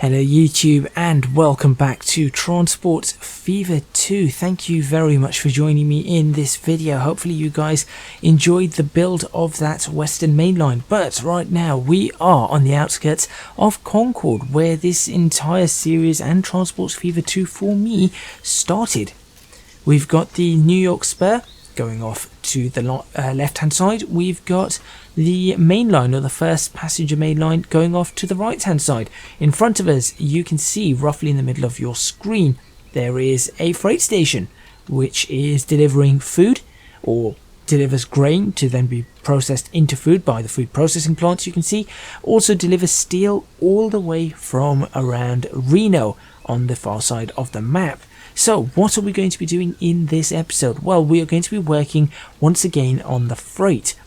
Hello YouTube and welcome back to Transport Fever 2. Thank you very much for joining me in this video. Hopefully you guys enjoyed the build of that Western Main Line. But right now we are on the outskirts of Concord, where this entire series and Transport Fever 2 for me started. We've got the New York Spur going off to the left hand side. We've got the main line, or the first passenger main line, going off to the right hand side. In front of us, you can see roughly in the middle of your screen there is a freight station which is delivering food, or delivers grain to then be processed into food by the food processing plants. You can see also delivers steel all the way from around Reno on the far side of the map. So what are we going to be doing in this episode? Well, we are going to be working once again on the freight.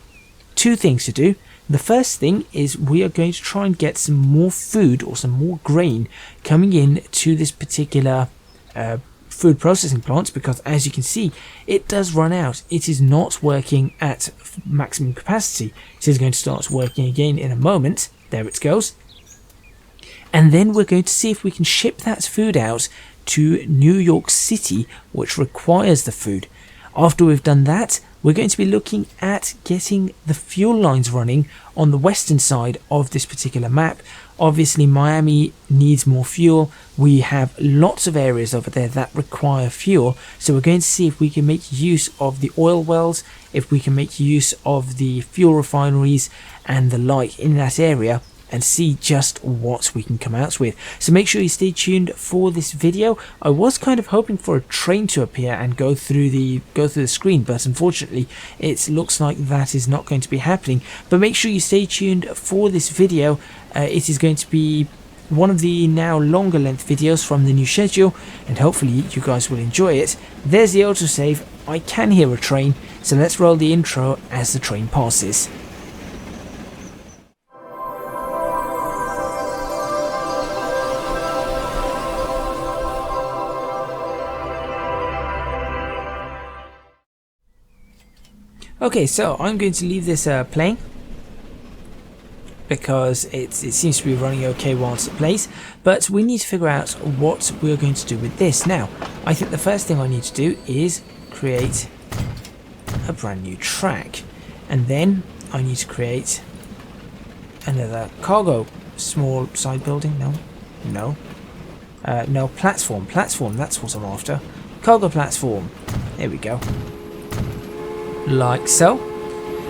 Two things to do. The first thing is we are going to try and get some more food, or some more grain, coming in to this particular food processing plant, because as you can see, it does run out. It is not working at maximum capacity. It is going to start working again in a moment. There it goes. And then we're going to see if we can ship that food out to New York City, which requires the food. After we've done that, we're going to be looking at getting the fuel lines running on the western side of this particular map. Obviously Miami needs more fuel. We have lots of areas over there that require fuel, so we're going to see if we can make use of the oil wells, if we can make use of the fuel refineries and the like in that area, and see just what we can come out with. So make sure you stay tuned for this video. I was kind of hoping for a train to appear and go through the screen, but unfortunately it looks like that is not going to be happening. But make sure you stay tuned for this video. It is going to be one of the now longer length videos from the new schedule, and hopefully you guys will enjoy it. There's the autosave. I can hear a train, so let's roll the intro as the train passes. Okay, so I'm going to leave this playing because it seems to be running okay whilst it plays, but we need to figure out what we're going to do with this. Now, I think the first thing I need to do is create a brand new track, and then I need to create another cargo small side building. No, platform, that's what I'm after. Cargo platform, there we go. Like so.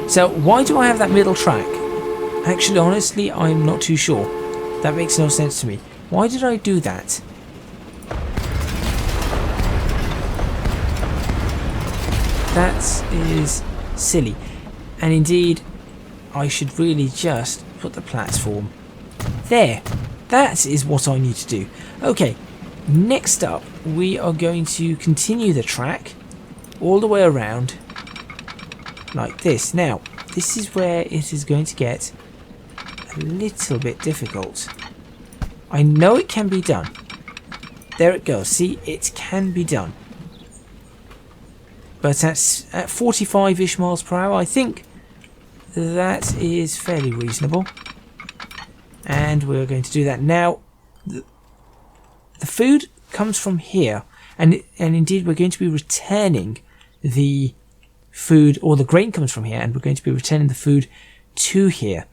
So why do I have that middle track? Actually, honestly, I'm not too sure. That makes no sense to me. Why did I do that? That is silly. And indeed, I should really just put the platform there. That is what I need to do. Okay, next up, we are going to continue the track all the way around like this. Now, this is where it is going to get a little bit difficult. I know it can be done. There it goes. See, it can be done. But at 45-ish miles per hour, I think that is fairly reasonable. And we're going to do that. Now, the food comes from here. And indeed, we're going to be returning the food, or the grain comes from here, and we're going to be returning the food to here.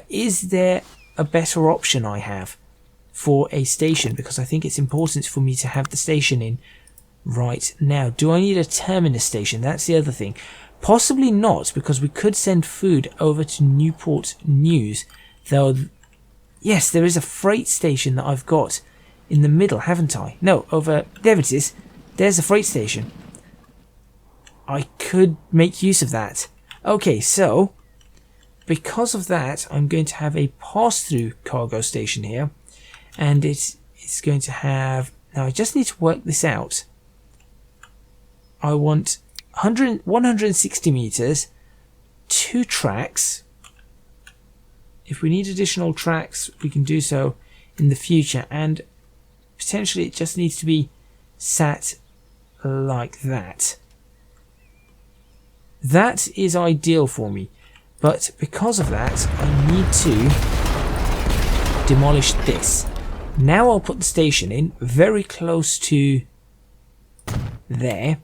Is there a better option I have for a station? Because I think it's important for me to have the station in right now. Do I need a terminus station? That's the other thing. Possibly not, because we could send food over to Newport News, though. Yes, there is a freight station that I've got in the middle, haven't I? No, over there it is. There's a freight station. I could make use of that. Okay, so because of that, I'm going to have a pass-through cargo station here, and it's going to have. Now I just need to work this out. I want 160 meters, 2 tracks. If we need additional tracks, we can do so in the future, and potentially it just needs to be sat like that. That is ideal for me, but because of that, I need to demolish this. Now I'll put the station in very close to there.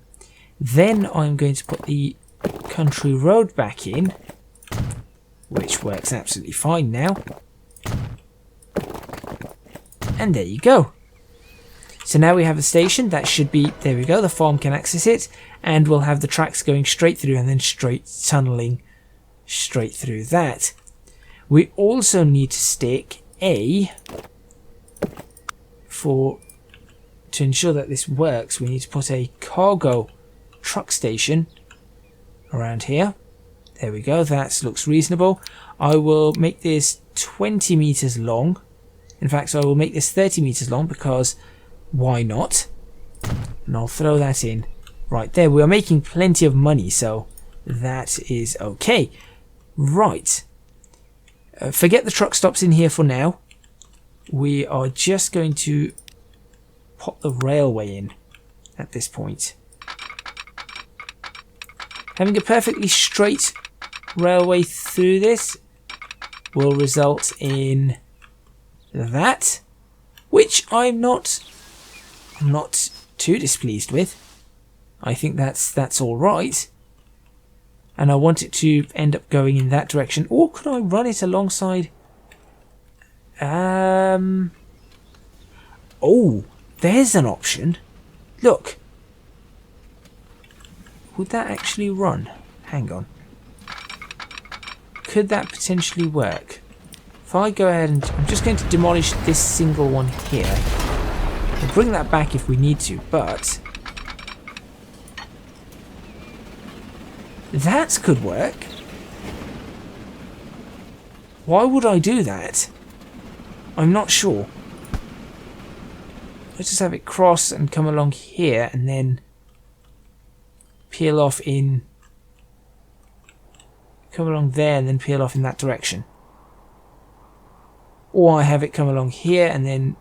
Then I'm going to put the country road back in, which works absolutely fine now. And there you go. So now we have a station that should be, there we go, the farm can access it, and we'll have the tracks going straight through and then straight tunneling straight through that. We also need to stick a, to ensure that this works, we need to put a cargo truck station around here. There we go, that looks reasonable. I will make this 20 meters long. In fact, I will make this 30 meters long because why not? And I'll throw that in right there. We are making plenty of money, so that is okay. Right. Forget the truck stops in here for now. We are just going to pop the railway in at this point. Having a perfectly straight railway through this will result in that, which I'm not too displeased with. I think that's all right, and I want it to end up going in that direction. Or could I run it alongside? Oh, there's an option. Look, would that actually run? Hang on. Could that potentially work? If I go ahead and I'm just going to demolish this single one here. We'll bring that back if we need to, but that could work. Why would I do that? I'm not sure. Let's just have it cross and come along here and then peel off in, come along there and then peel off in that direction. Or I have it come along here and then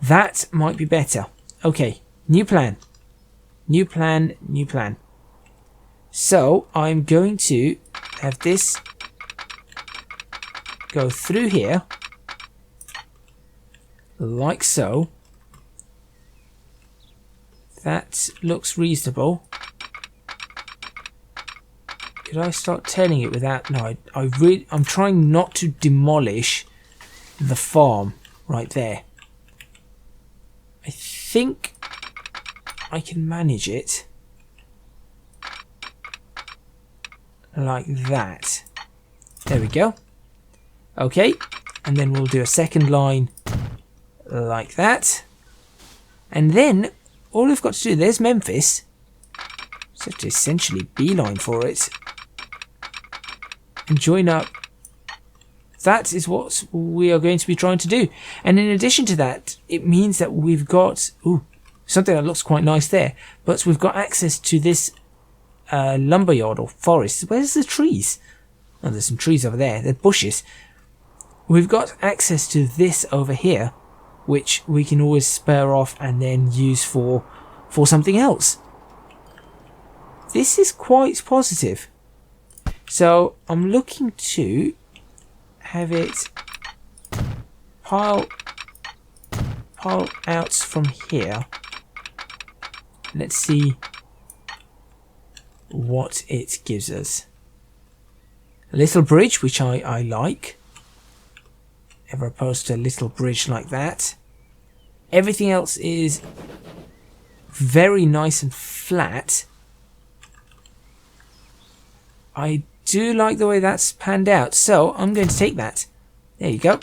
that might be better. Okay, new plan. New plan, new plan. So I'm going to have this go through here like so. That looks reasonable. Could I start turning it without? No, I'm trying not to demolish the farm right there. I think I can manage it like that. There we go. Okay, and then we'll do a second line like that. And then all we've got to do, there's Memphis. Just have to essentially beeline for it and join up. That is what we are going to be trying to do. And in addition to that, it means that we've got something that looks quite nice there, but we've got access to this lumberyard or forest. Where's the trees? Oh, there's some trees over there. They're bushes. We've got access to this over here, which we can always spare off and then use for something else. This is quite positive. So I'm looking to have it pile out from here. Let's see what it gives us. A little bridge, which I like. Ever opposed to a little bridge like that. Everything else is very nice and flat. I do like the way that's panned out, so I'm going to take that. There you go.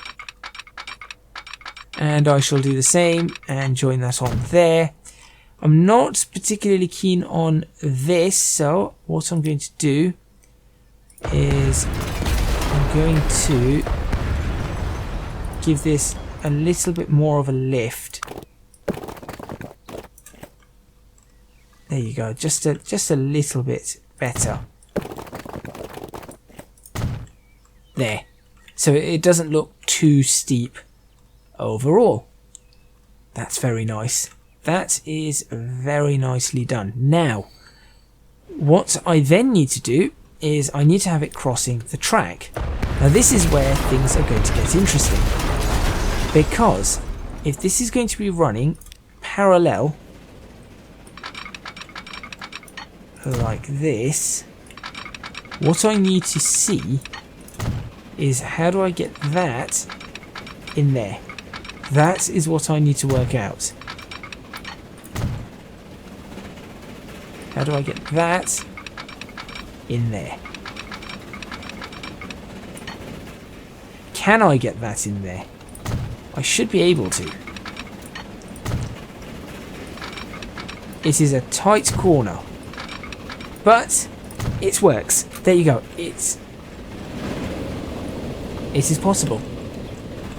And I shall do the same and join that on there. I'm not particularly keen on this, so what I'm going to do is I'm going to give this a little bit more of a lift. There you go, just a little bit better. There. So it doesn't look too steep overall. That's very nice. That is very nicely done. Now, what I then need to do is I need to have it crossing the track. Now this is where things are going to get interesting. Because if this is going to be running parallel like this, what I need to see is how do I get that in there. That is what I need to work out. How do I get that in there? Can I get that in there? I should be able to. It is a tight corner, but it works. There you go. It is possible.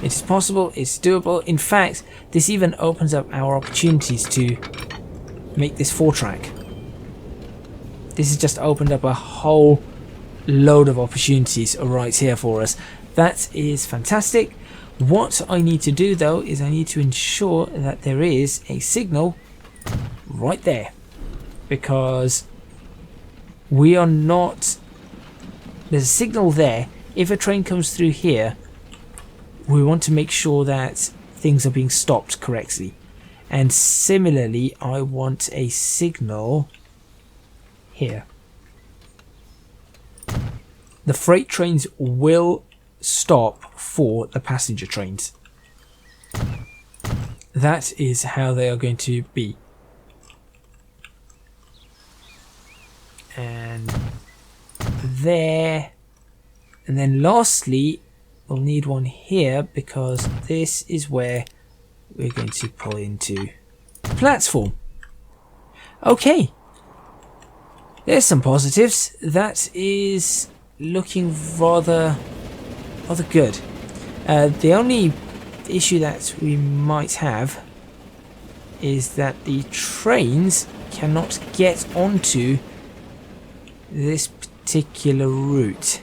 It is possible. It's doable. In fact, this even opens up our opportunities to make this 4-track. This has just opened up a whole load of opportunities right here for us. That is fantastic. What I need to do though is I need to ensure that there is a signal right there, because we are not, there's a signal there. If a train comes through here, we want to make sure that things are being stopped correctly. And similarly, I want a signal here. The freight trains will stop for the passenger trains. That is how they are going to be. And there. And then lastly, we'll need one here, because this is where we're going to pull into the platform. Okay. There's some positives. That is looking rather good. The only issue that we might have is that the trains cannot get onto this particular route.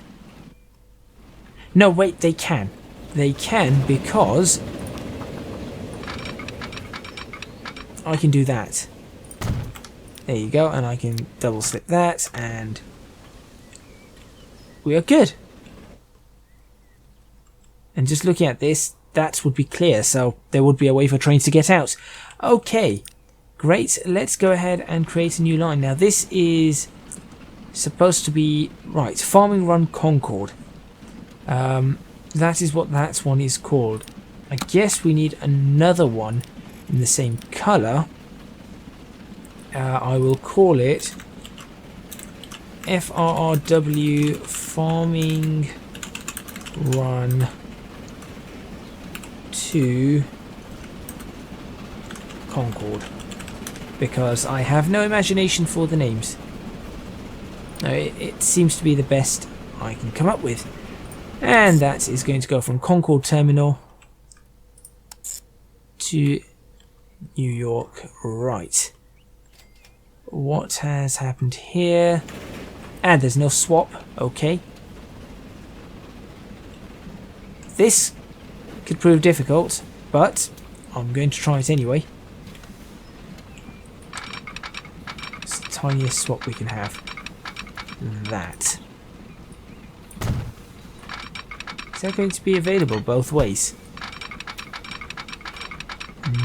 No, wait, they can. They can, because I can do that. There you go, and I can double slip that, and we are good. And just looking at this, that would be clear, so there would be a way for trains to get out. Okay, great. Let's go ahead and create a new line. Now this is supposed to be, right, Farming Run Concord. That is what that one is called. I guess we need another one in the same colour. I will call it FRRW Farming Run to Concord, because I have no imagination for the names. No, it seems to be the best I can come up with. And that is going to go from Concord Terminal to New York. Right. What has happened here? And there's no swap. Okay. This could prove difficult, but I'm going to try it anyway. It's the tiniest swap we can have. That. Is that going to be available both ways?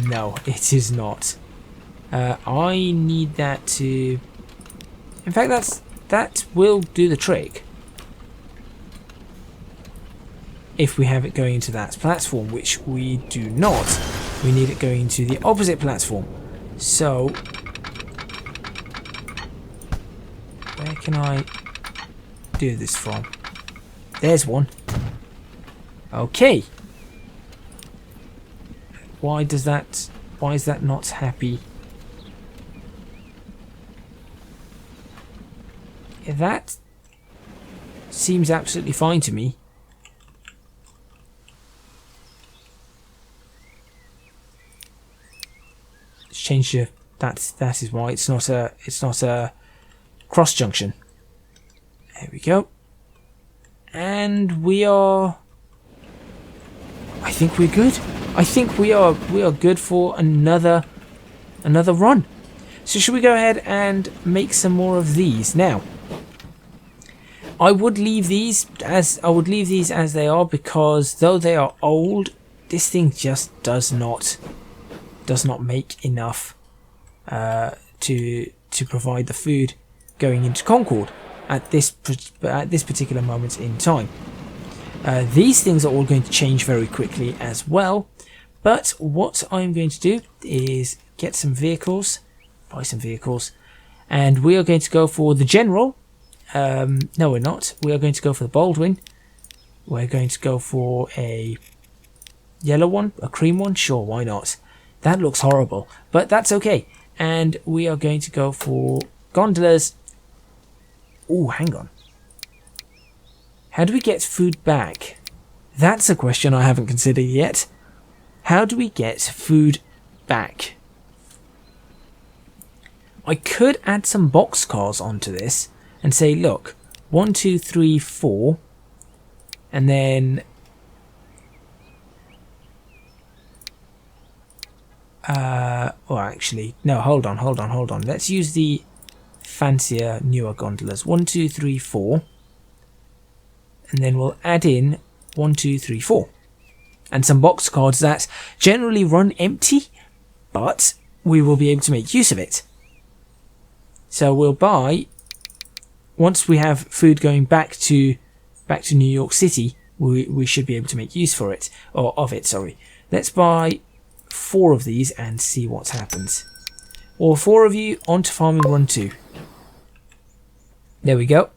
No, it is not. I need that to... In fact, that will do the trick. If we have it going into that platform, which we do not. We need it going into the opposite platform. So, where can I do this from? There's one. Okay. Why is that not happy? Yeah, that seems absolutely fine to me. Let's change the that is why it's not a cross junction. There we go. And we are, I think we're good. I think we are good for another run. So should we go ahead and make some more of these now? I would leave these as they are, because though they are old, this thing just does not make enough to provide the food going into Concord at this particular moment in time. These things are all going to change very quickly as well, but what I'm going to do is get some vehicles, buy some vehicles, and we are going to go for the General. No, we're not. We are going to go for the Baldwin. We're going to go for a yellow one, a cream one. Sure, why not? That looks horrible, but that's okay. And we are going to go for gondolas. Oh, hang on. How do we get food back? That's a question I haven't considered yet. How do we get food back? I could add some boxcars onto this and say, look, 1, 2, 3, 4, and then well, actually, no, hold on. Let's use the fancier, newer gondolas. 1, 2, 3, 4, and then we'll add in 1, 2, 3, 4, and some boxcars that generally run empty, but we will be able to make use of it. So we'll buy, once we have food going back to New York City, we should be able to make use for it, or of it, sorry. Let's buy 4 of these and see what happens. Or 4 of you onto farming run 2. There we go.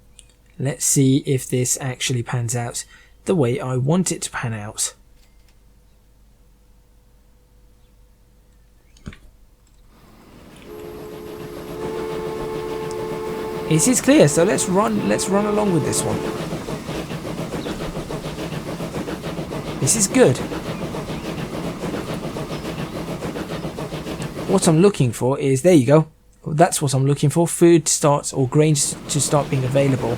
Let's see if this actually pans out the way I want it to pan out. It is clear, so let's run along with this one. This is good. What I'm looking for is, there you go. That's what I'm looking for. Food starts, or grains to start being available.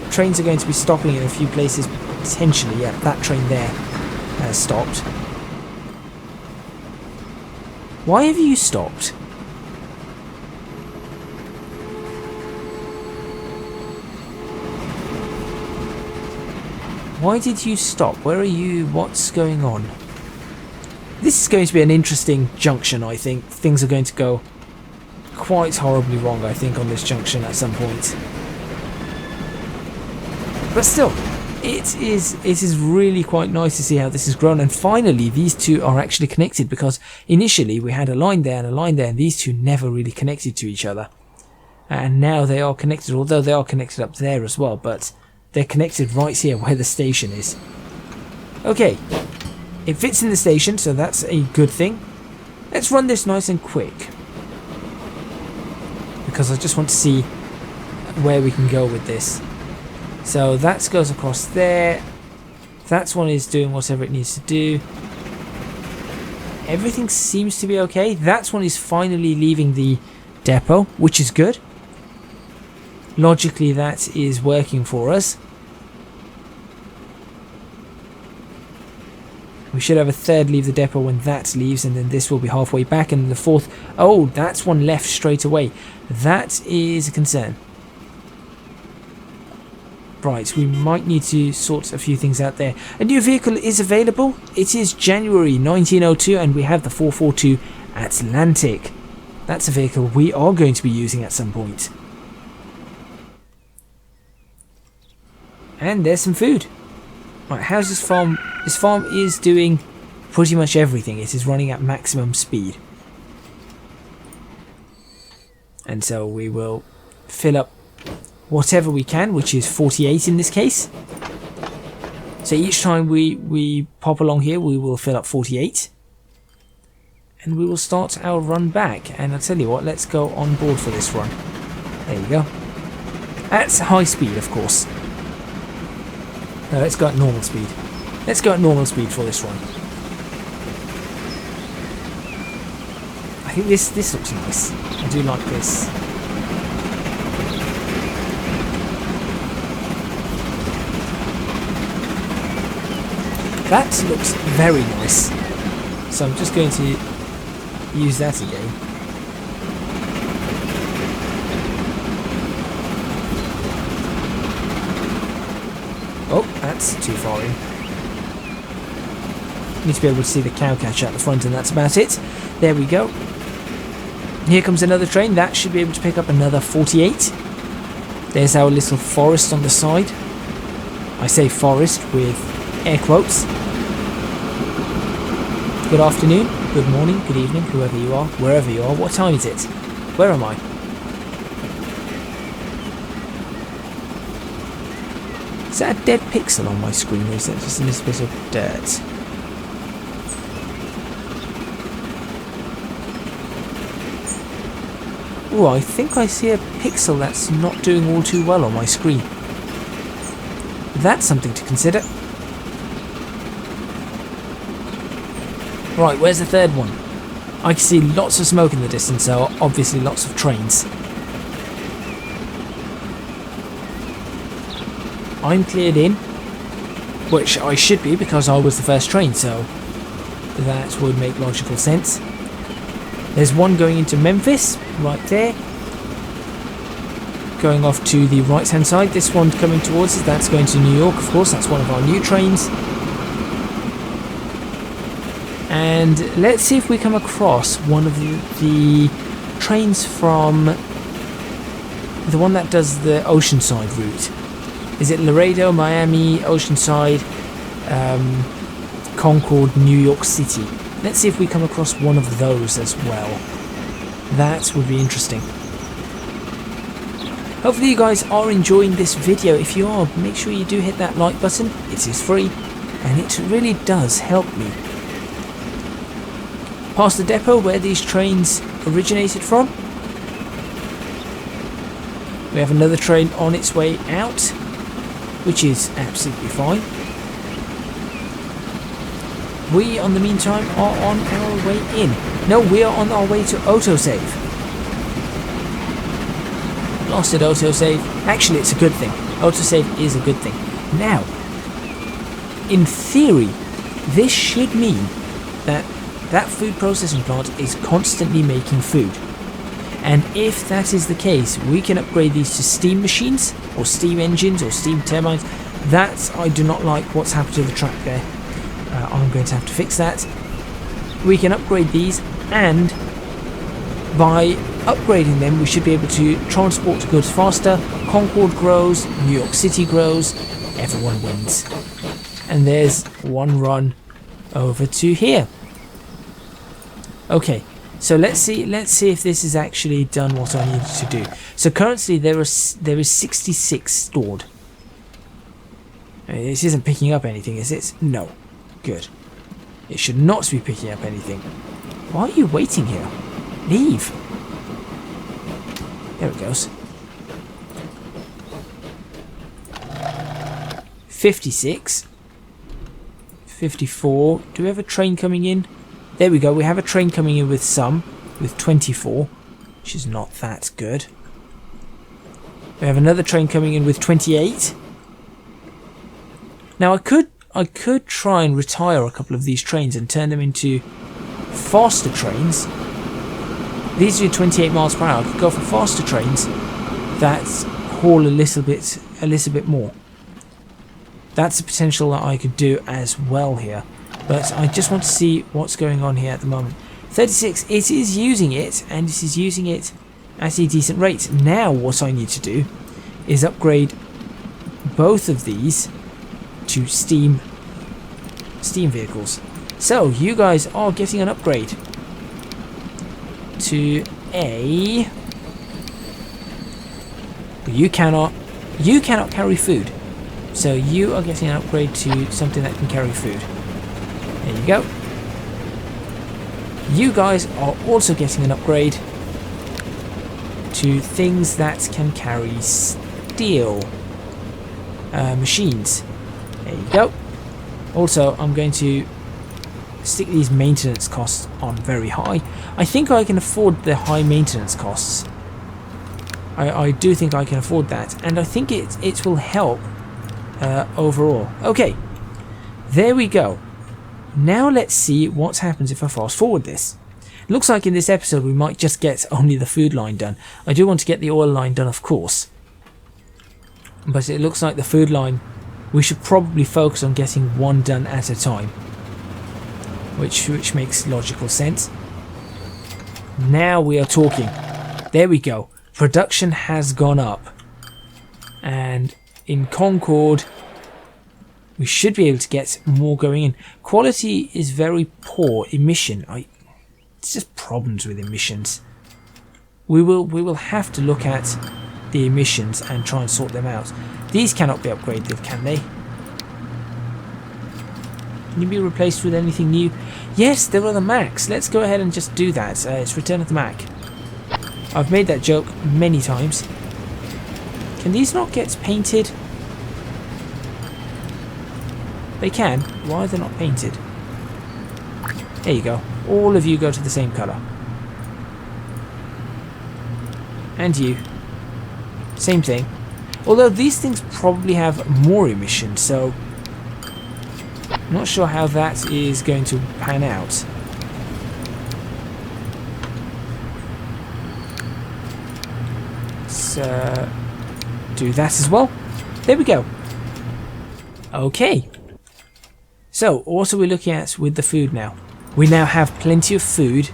Trains are going to be stopping in a few places potentially. Yeah, that train there has stopped. Why have you stopped? Why did you stop? Where are you? What's going on? This is going to be an interesting junction, I think. Things are going to go quite horribly wrong, I think, on this junction at some point. But still, it is really quite nice to see how this has grown. And finally, these two are actually connected, because initially we had a line there and a line there, and these two never really connected to each other. And now they are connected, although they are connected up there as well, but they're connected right here where the station is. Okay. It fits in the station, so that's a good thing. Let's run this nice and quick, because I just want to see where we can go with this. So that goes across there. That one is doing whatever it needs to do. Everything seems to be okay. That one is finally leaving the depot, which is good. Logically, that is working for us. We should have a third leave the depot when that leaves, and then this will be halfway back, and the fourth... Oh, that's one left straight away. That is a concern. Right, we might need to sort a few things out there. A new vehicle is available. It is January 1902, and we have the 442 Atlantic. That's a vehicle we are going to be using at some point. And there's some food. Right, how's this farm? This farm is doing pretty much everything. It is running at maximum speed. And so we will fill up whatever we can, which is 48 in this case. So each time we pop along here, we will fill up 48. And we will start our run back. And I'll tell you what, let's go on board for this run. There you go. At high speed, of course. No, let's go at normal speed. Let's go at normal speed for this run. I think this looks nice. I do like this. That looks very nice. So I'm just going to use that again. Oh, that's too far in. Need to be able to see the cow catch at the front, and that's about it. There we go. Here comes another train. That should be able to pick up another 48. There's our little forest on the side. I say forest with air quotes. Good afternoon, good morning, good evening, whoever you are, wherever you are. What time is it? Where am I? Is that a dead pixel on my screen, or is that just a little bit of dirt? Oh, I think I see a pixel that's not doing all too well on my screen. That's something to consider. Right, where's the third one? I can see lots of smoke in the distance, so obviously lots of trains. I'm cleared in, which I should be because I was the first train, so that would make logical sense. There's one going into Memphis, right there. Going off to the right hand side. This one coming towards us, that's going to New York, of course, that's one of our new trains. And let's see if we come across one of the trains from the one that does the Oceanside route. Is it Laredo, Miami, Oceanside, Concord, New York City? Let's see if we come across one of those as well. That would be interesting. Hopefully you guys are enjoying this video. If you are, make sure you do hit that like button. It is free and it really does help me. Past the depot where these trains originated from. We have another train on its way out, which is absolutely fine. We, on the meantime, are on our way in. No, we are on our way to autosave. Lost at autosave. Actually, it's a good thing. Autosave is a good thing. Now, in theory, this should mean that that food processing plant is constantly making food. And if that is the case, we can upgrade these to steam machines, or steam engines, or steam turbines. That, I do not like what's happened to the track there. I'm going to have to fix that. We can upgrade these, and by upgrading them we should be able to transport goods faster. Concord grows, New York City grows, everyone wins. And there's one run over to here. Okay, so let's see if this has actually done what I needed to do. So currently there is 66 stored. This isn't picking up anything, is it? No. Good. It should not be picking up anything. Why are you waiting here? Leave. There it goes. 56. 54. Do we have a train coming in? There we go. We have a train coming in with 24, which is not that good. We have another train coming in with 28. Now I could try and retire a couple of these trains and turn them into faster trains. These are 28 miles per hour. I could go for faster trains that haul a little bit more. That's the potential that I could do as well here. But I just want to see what's going on here at the moment. 36, it is using it, and it is using it at a decent rate. Now what I need to do is upgrade both of these to steam vehicles. So you guys are getting an upgrade to a... You cannot carry food. So you are getting an upgrade to something that can carry food. There you go. You guys are also getting an upgrade to things that can carry steel machines. There you go. Also, I'm going to stick these maintenance costs on very high. I think I can afford the high maintenance costs. I do think I can afford that, and I think it will help overall. Okay, there we go. Now let's see what happens if I fast forward this. It looks like in this episode we might just get only the food line done. I do want to get the oil line done, of course, but it looks like the food line, we should probably focus on getting one done at a time. which makes logical sense. Now we are talking. There we go. Production has gone up. And in Concord, we should be able to get more going in. Quality is very poor. Emission. It's just problems with emissions. We will have to look at the emissions and try and sort them out. These cannot be upgraded, can they? Can you be replaced with anything new? Yes, there are the Macs. Let's go ahead and just do that. It's Return of the Mac. I've made that joke many times. Can these not get painted? They can. Why are they not painted? There you go. All of you go to the same colour. And you. Same thing. Although these things probably have more emissions, so I'm not sure how that is going to pan out. Let's do that as well. There we go. Okay. So, what are we looking at with the food now? We now have plenty of food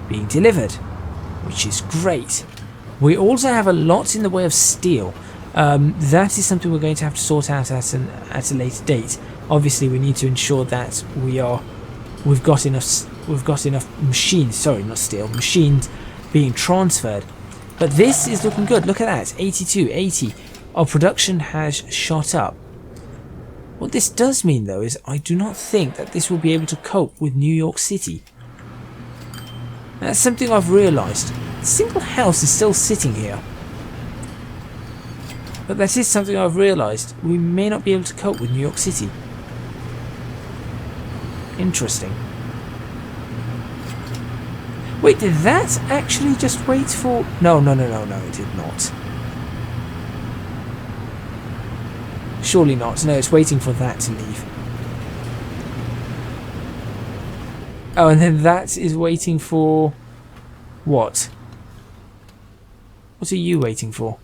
being delivered, which is great. We also have a lot in the way of steel. That is something we're going to have to sort out at a later date. Obviously, we need to ensure that we've got enough machines. Sorry, not steel. Machines being transferred. But this is looking good. Look at that. 82, 80. Our production has shot up. What this does mean, though, is I do not think that this will be able to cope with New York City. That's something I've realised. The single house is still sitting here. But that is something I've realised. We may not be able to cope with New York City. Interesting. Wait, did that actually just wait for... No, it did not. Surely not. No, it's waiting for that to leave. Oh, and then that is waiting for... What? What are you waiting for?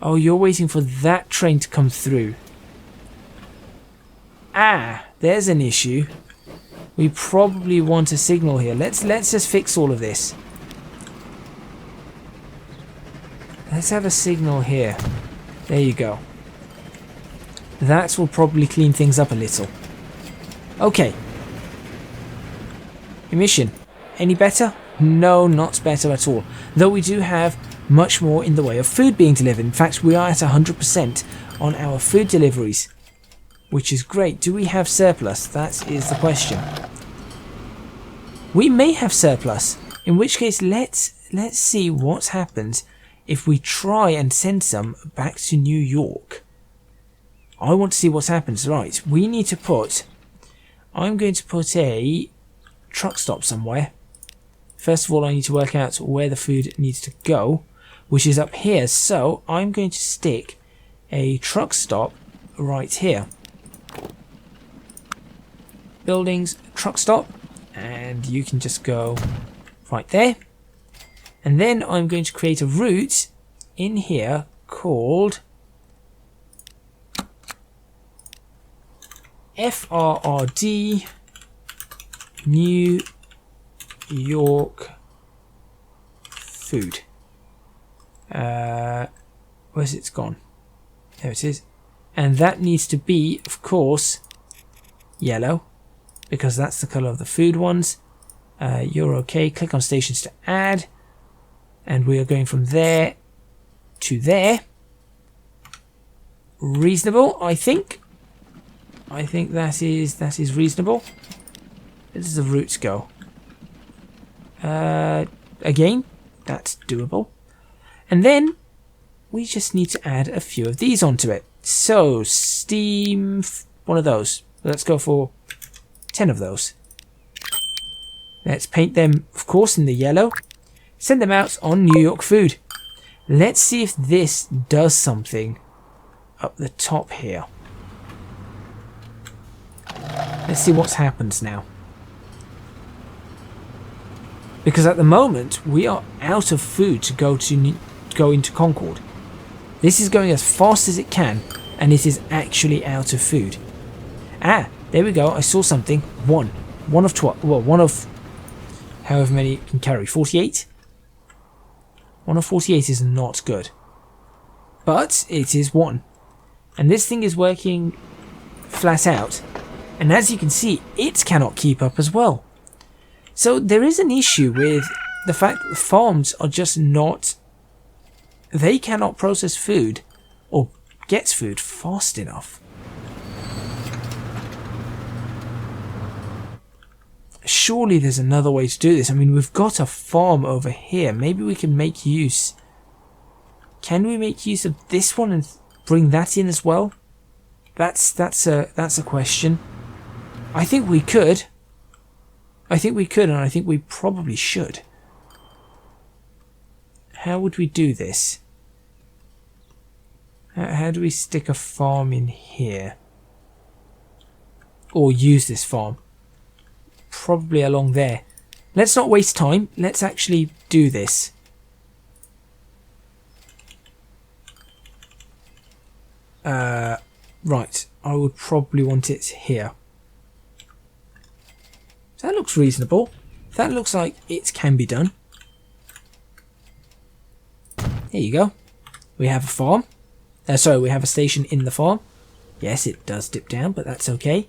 Oh, you're waiting for that train to come through. Ah, there's an issue. We probably want a signal here. Let's just fix all of this. Let's have a signal here. There you go. That will probably clean things up a little. Okay. Emission. Any better? No, not better at all. Though we do have much more in the way of food being delivered. In fact, we are at 100% on our food deliveries, which is great. Do we have surplus? That is the question. We may have surplus, in which case let's see what happens if we try and send some back to New York. I want to see what happens. Right, we need to put... I'm going to put a truck stop somewhere. First of all, I need to work out where the food needs to go, which is up here. So I'm going to stick a truck stop right here. Buildings, truck stop, and you can just go right there. And then I'm going to create a route in here called FRRD New York Food. Where's it gone? There it is. And that needs to be, of course, yellow, because that's the colour of the food ones. You're okay. Click on stations to add. And we are going from there to there. Reasonable, I think. I think that is reasonable. Where does the routes go? Again, that's doable. And then we just need to add a few of these onto it. So, steam, one of those. Let's go for 10 of those. Let's paint them, of course, in the yellow. Send them out on New York Food. Let's see if this does something up the top here. Let's see what happens now. Because at the moment, we are out of food to go into Concord. This is going as fast as it can, and it is actually out of food. Ah, There we go. I saw something. One. One of 12. Well, one of however many it can carry. 48? 1 of 48 is not good. But it is 1. And this thing is working flat out. And as you can see, it cannot keep up as well. So there is an issue with the fact that the farms are just not... They cannot process food or get food fast enough. Surely there's another way to do this. I mean, we've got a farm over here. Maybe we can make use... Can we make use of this one and bring that in as well? That's a question. I think we could. I think we could, and I think we probably should. How would we do this? How do we stick a farm in here? Or use this farm? Probably along there. Let's not waste time. Let's actually do this. Right. I would probably want it here. That looks reasonable. That looks like it can be done. Here you go. We have a farm. Sorry, we have a station in the farm. Yes, it does dip down, but that's okay.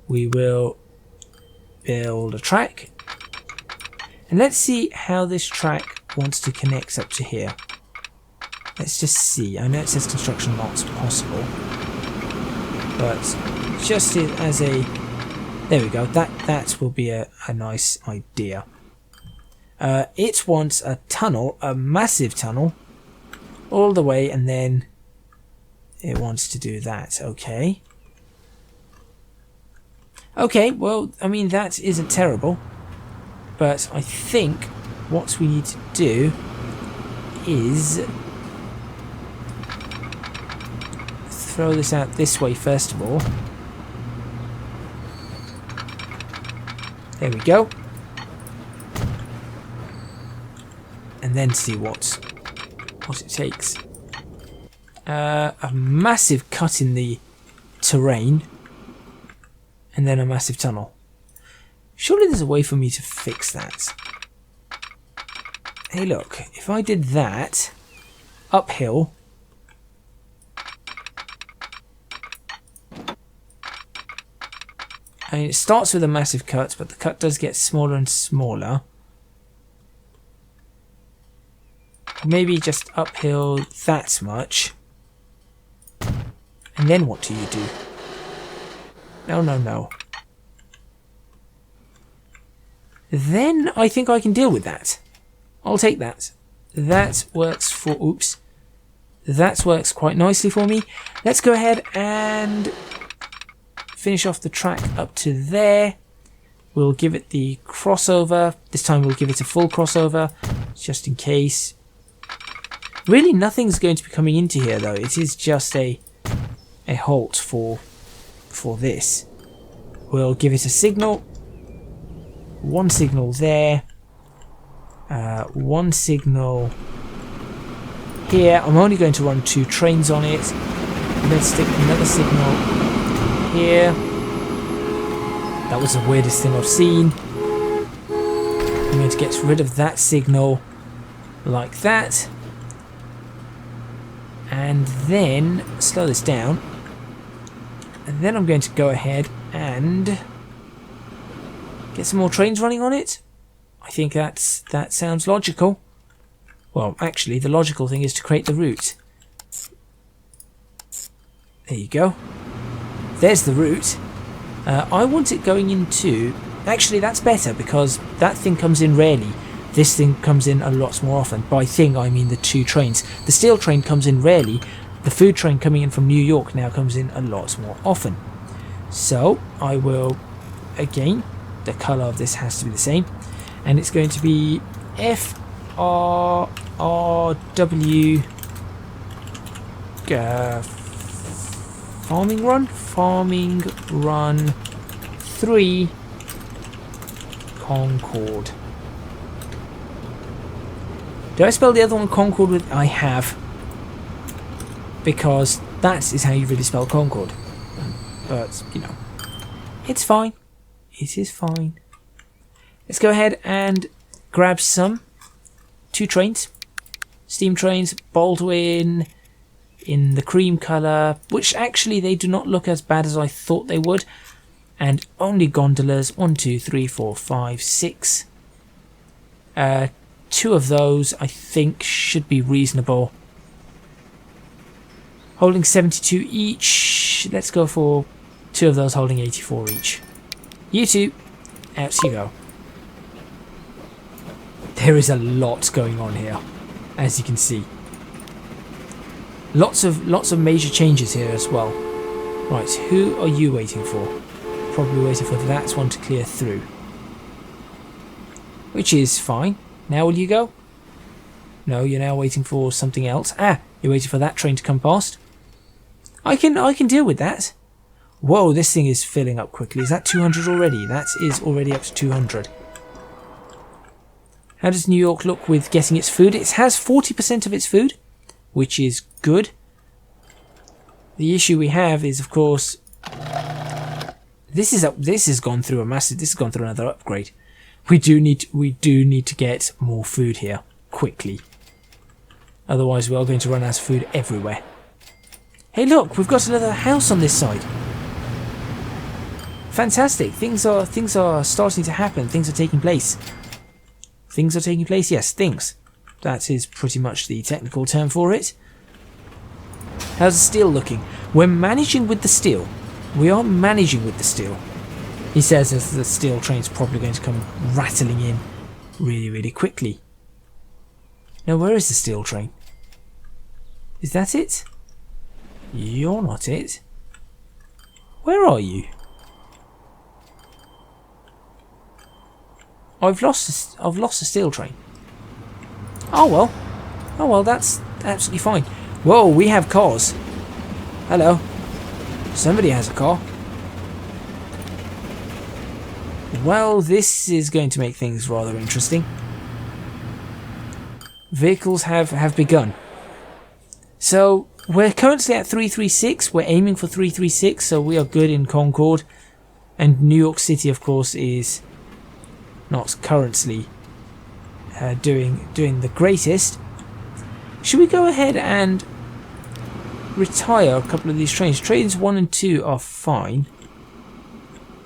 We will build a track. And let's see how this track wants to connect up to here. Let's just see. I know it says construction not possible. But just as a... There we go. That will be a nice idea. It wants a tunnel, a massive tunnel, all the way, and then it wants to do that. Okay. Okay, well, I mean, that isn't terrible. But I think what we need to do is throw this out this way first of all. There we go. And then see what it takes. A massive cut in the terrain. And then a massive tunnel. Surely there's a way for me to fix that. Hey look, if I did that uphill, I mean, it starts with a massive cut, but the cut does get smaller and smaller. Maybe just uphill that much. And then what do you do? No, no, no. Then I think I can deal with that. I'll take that. That works for... Oops. That works quite nicely for me. Let's go ahead and finish off the track up to there. We'll give it the crossover. This time we'll give it a full crossover, just in case. Really nothing's going to be coming into here though. It is just a halt for this. We'll give it a signal. One signal there. One signal here. I'm only going to run 2 trains on it. Let's stick another signal here. That was the weirdest thing I've seen. I'm going to get rid of that signal like that. And then slow this down. And then I'm going to go ahead and get some more trains running on it. I think that sounds logical. Well, actually, the logical thing is to create the route. There you go. There's the route. I want it going into... Actually, that's better because that thing comes in rarely. This thing comes in a lot more often. By thing, I mean the 2 trains. The steel train comes in rarely. The food train coming in from New York now comes in a lot more often. So, I will... Again, the colour of this has to be the same. And it's going to be FRRW... Farming Run 3 Concord. Do I spell the other one Concord with... I have. Because that is how you really spell Concord. But, you know. It's fine. It is fine. Let's go ahead and grab some. 2 trains. Steam trains. Baldwin in the cream colour, which actually they do not look as bad as I thought they would. And only gondolas. 1, 2, 3, 4, 5, 6. 2 of those I think should be reasonable. Holding 72 each. Let's go for 2 of those holding 84 each. You 2, out you go. There is a lot going on here, as you can see. Lots of major changes here as well. Right, who are you waiting for? Probably waiting for that one to clear through. Which is fine. Now will you go? No, you're now waiting for something else. Ah, you're waiting for that train to come past. I can deal with that. Whoa, this thing is filling up quickly. Is that 200 already? That is already up to 200. How does New York look with getting its food? It has 40% of its food, which is good. The issue we have is, of course, this has gone through another upgrade. We do need to get more food here quickly. Otherwise, we are going to run out of food everywhere. Hey, look, we've got another house on this side. Fantastic. Things are starting to happen. Things are taking place. Things are taking place. Yes, things. That is pretty much the technical term for it. How's the steel looking? We're managing with the steel. We are managing with the steel. He says as the steel train's probably going to come rattling in really, really quickly. Now, where is the steel train? Is that it? You're not it. Where are you? I've lost a steel train. Oh well, that's absolutely fine. Whoa, we have cars. Hello. Somebody has a car. Well, this is going to make things rather interesting. Vehicles have begun. So we're currently at 336. We're aiming for 336, so we are good in Concord. And New York City, of course, is not currently doing the greatest. Should we go ahead and retire a couple of these trains? Trains 1 and 2 are fine.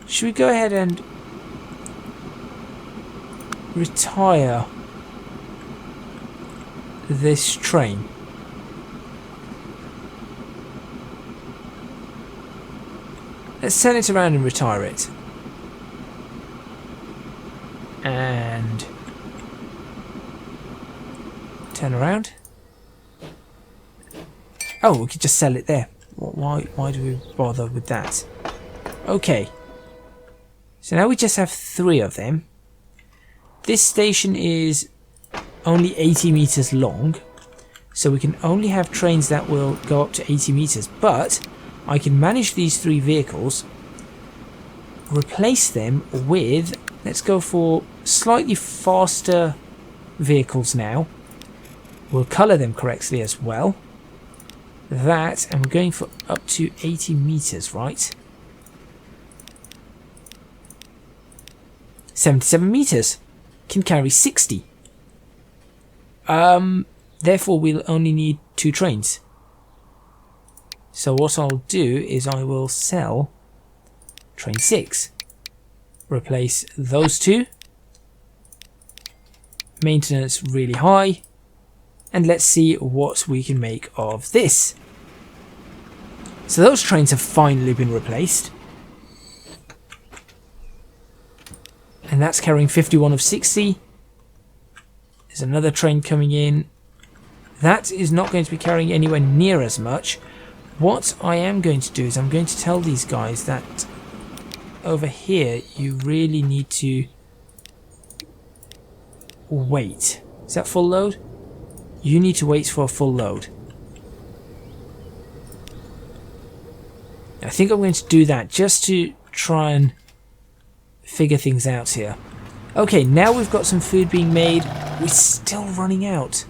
Should we go ahead and retire this train? Let's turn it around and retire it. And turn around. Oh, we could just sell it there. Why do we bother with that? Okay. So now we just have 3 of them. This station is only 80 meters long, so we can only have trains that will go up to 80 meters. But I can manage these 3 vehicles, replace them with, let's go for slightly faster vehicles now. We'll colour them correctly as well. That, and we're going for up to 80 meters, right? 77 meters. Can carry 60. Therefore we'll only need 2 trains. So what I'll do is I will sell train 6. Replace those 2. Maintenance really high. And let's see what we can make of this. So those trains have finally been replaced. And that's carrying 51 of 60. There's another train coming in. That is not going to be carrying anywhere near as much. What I am going to do is I'm going to tell these guys that over here you really need to wait. Is that full load? You need to wait for a full load. I think I'm going to do that just to try and figure things out here. Okay, now we've got some food being made. We're still running out.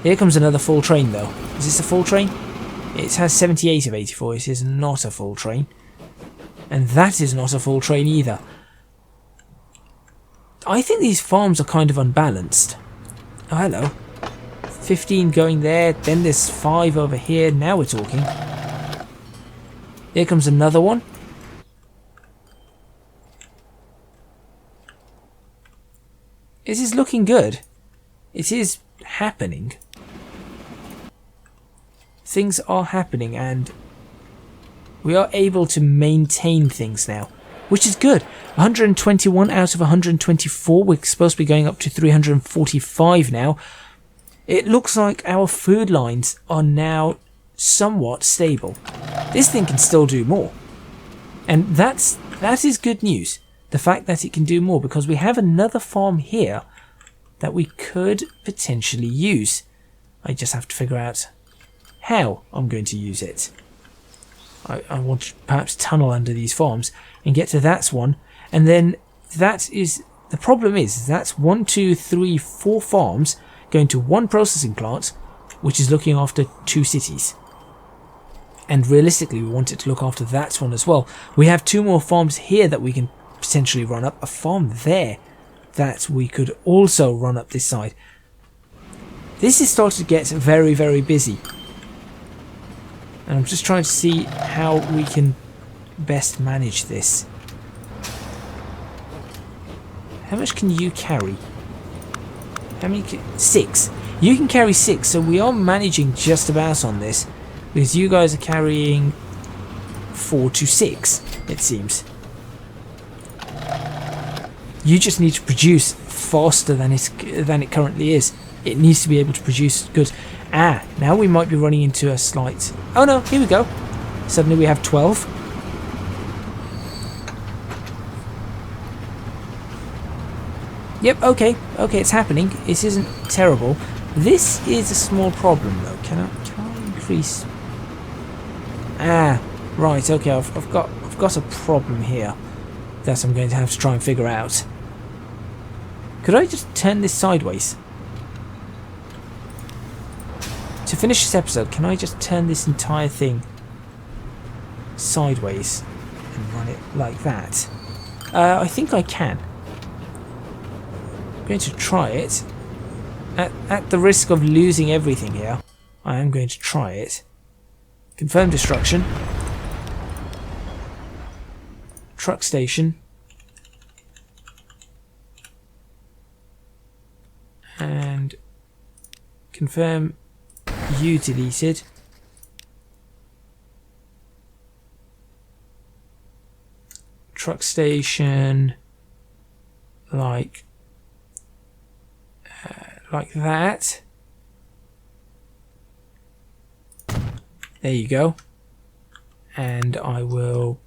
Here comes another full train though. Is this a full train? It has 78 of 84. It is not a full train. And that is not a full train either. I think these farms are kind of unbalanced. Oh, hello. 15 going there, then there's 5 over here. Now we're talking. Here comes another one. This is looking good. It is happening. Things are happening and we are able to maintain things now, which is good. 121 out of 124. We're supposed to be going up to 345 now. It looks like our food lines are now somewhat stable. This thing can still do more. And that is good news. The fact that it can do more, because we have another farm here that we could potentially use. I just have to figure out how I'm going to use it. I want to perhaps tunnel under these farms and get to that one. And then that is, the problem is that's 1, 2, 3, 4 farms going to one processing plant, which is looking after 2 cities. And realistically, we want it to look after that one as well. We have 2 more farms here that we can potentially run up. A farm there that we could also run up this side. This is starting to get very, very busy. And I'm just trying to see how we can best manage this. How much can you carry? How many? 6. You can carry 6, so we are managing just about on this. Because you guys are carrying 4 to 6, it seems. You just need to produce faster than it currently is. It needs to be able to produce goods. Ah, now we might be running into a slight... Oh no, here we go. Suddenly we have 12. Yep, okay, it's happening. It isn't terrible. This is a small problem though. Can I increase? Ah, right. Okay, I've got a problem here that I'm going to have to try and figure out. Could I just turn this sideways? To finish this episode, can I just turn this entire thing sideways and run it like that? I think I can. I'm going to try it. At the risk of losing everything here, I am going to try it. Confirm destruction. Truck station. And confirm you deleted. Truck station like that. There you go. And I will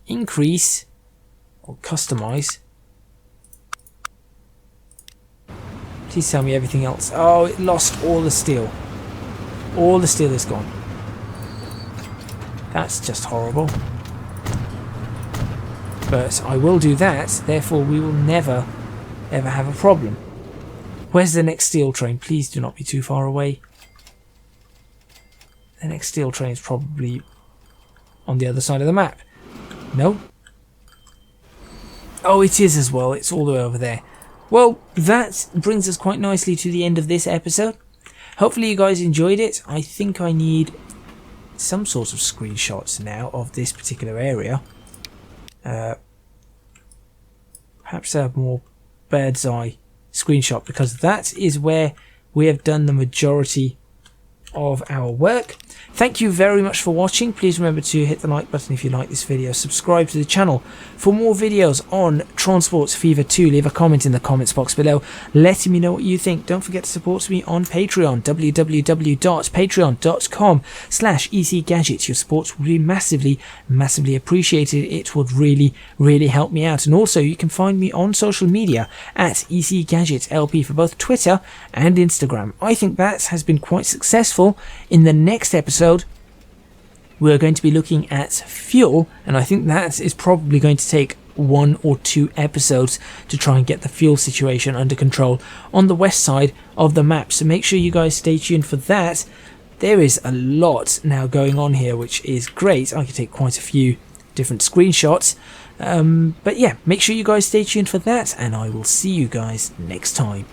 increase or customize. Please tell me everything else. Oh, it lost all the steel. All the steel is gone. That's just horrible. But I will do that, therefore we will never ever have a problem. Where's the next steel train? Please do not be too far away. The next steel train is probably on the other side of the map. No? Oh, it is as well. It's all the way over there. Well, that brings us quite nicely to the end of this episode. Hopefully you guys enjoyed it. I think I need some sort of screenshots now of this particular area. Perhaps a more bird's eye screenshot, because that is where we have done the majority of our work. Thank you very much for watching. Please remember to hit the like button if you like this video. Subscribe to the channel for more videos on Transport Fever 2. Leave a comment in the comments box below letting me know what you think. Don't forget to support me on Patreon, www.patreon.com/ecgadgets. Your support would be massively appreciated. It would really help me out. And also you can find me on social media at ecgadgetslp for both Twitter and Instagram. I think that has been quite successful. In the next episode we're going to be looking at fuel, and I think that is probably going to take 1 or 2 episodes to try and get the fuel situation under control on the west side of the map. So make sure you guys stay tuned for that. There is a lot now going on here, which is great. I could take quite a few different screenshots. But yeah, make sure you guys stay tuned for that, and I will see you guys next time.